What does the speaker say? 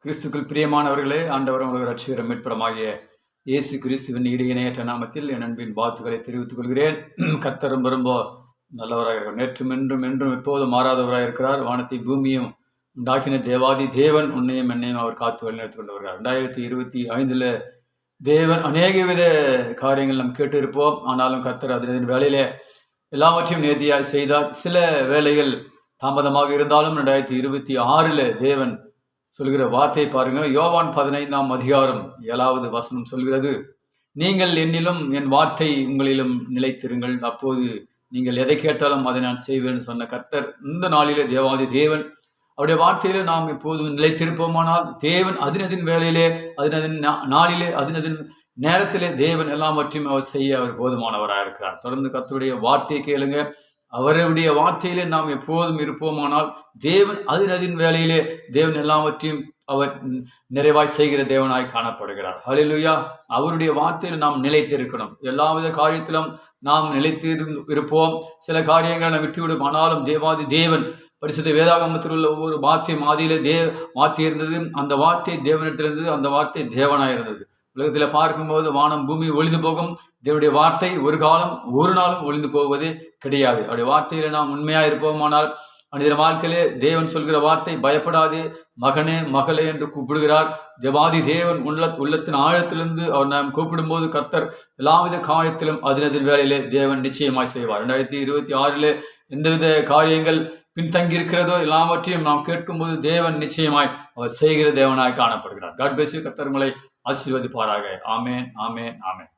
கிறிஸ்துக்குள் பிரியமானவர்களே, ஆண்டவரும் உங்களுக்கு ரட்சகரும் மீட்பருமாகிய இயேசு கிறிஸ்துவின் இணையற்ற நாமத்தில் என் அன்பின் வாழ்த்துக்களை தெரிவித்துக் கொள்கிறேன். கர்த்தரும் ரொம்ப நல்லவராக இருக்கிறார். நேற்றும் என்றும் என்றும் எப்போதும் மாறாதவராக இருக்கிறார். வானத்தை பூமியும் உண்டாக்கின தேவாதி தேவன் உன்னையும் என்னையும் அவர் காத்து வழிநடத்தி கொண்டு வருகிறார். 2025 தேவன் அநேக வித காரியங்கள் நாம் கேட்டு இருப்போம். ஆனாலும் கர்த்தர் அதன் வேலையிலே எல்லாவற்றையும் நேர்த்தியாக செய்தார். சில வேலைகள் தாமதமாக இருந்தாலும் 2026 தேவன் சொல்கிற வார்த்தை பாருங்க. யோவான் 15ஆம் அதிகாரம் 7வது வசனம் சொல்கிறது, நீங்கள் என்னிலும் என் வார்த்தை உங்களிலும் நிலைத்திருங்கள், அப்போது நீங்கள் எதை கேட்டாலும் அதை நான் செய்வேன் சொன்ன கர்த்தர் இந்த நாளிலே தேவாதி தேவன் அவருடைய வார்த்தையிலே நாம் எப்போதும் நிலைத்திருப்போமானால் தேவன் அதனதின் வேலையிலே அதனதின் நாளிலே அதனதின் நேரத்திலே தேவன் எல்லாவற்றையும் அவர் செய்ய அவர் போதுமானவராக இருக்கிறார். தொடர்ந்து கர்த்தருடைய வார்த்தையை கேளுங்க. அவருடைய வார்த்தையிலே நாம் எப்போதும் இருப்போமானால் தேவன் அதனதின் வேலையிலே தேவன் எல்லாவற்றையும் அவர் நிறைவாய் செய்கிற தேவனாய் காணப்படுகிறார். ஹல்லேலூயா. அவருடைய வார்த்தையில் நாம் நிலைத்திருக்கணும். எல்லாவித காரியத்திலும் நாம் நிலைத்து இருப்போம். சில காரியங்களை நாம் விட்டுவிடும். ஆனாலும் தேவாதி தேவன் பரிசுத்த வேதாகமத்தில் உள்ள ஒவ்வொரு வார்த்தையும் ஆதியிலே வார்த்தை இருந்தது. அந்த வார்த்தை தேவனிடத்தில் இருந்தது. அந்த வார்த்தை தேவனாய் இருந்தது. உலகத்தில் பார்க்கும்போது வானம் பூமி ஒளிந்து போகும். தேவனுடைய வார்த்தை ஒரு நாளும் ஒளிந்து போவதே கிடையாது. அவருடைய வார்த்தையில நாம் உண்மையா இருப்போமானால் மனித வாழ்க்கையிலே தேவன் சொல்கிற வார்த்தை பயப்படாதே மகனே மகளே என்று கூப்பிடுகிறார். தேவாதி தேவன் உள்ளத்தின் ஆழத்திலிருந்து அவர் நாம் கூப்பிடும் போது கர்த்தர் எல்லாவித காரியத்திலும் அதனதின் வேலையிலே தேவன் நிச்சயமாய் செய்வார். 2026 எந்தவித காரியங்கள் பின்தங்கி இருக்கிறதோ எல்லாவற்றையும் நாம் கேட்கும்போது தேவன் நிச்சயமாய் அவர் செய்கிற தேவனாய் காணப்படுகிறார். God bless you. கர்த்தர் உங்களை ஆசீர்வதிப்பாராக. ஆமென், ஆமென், ஆமென்.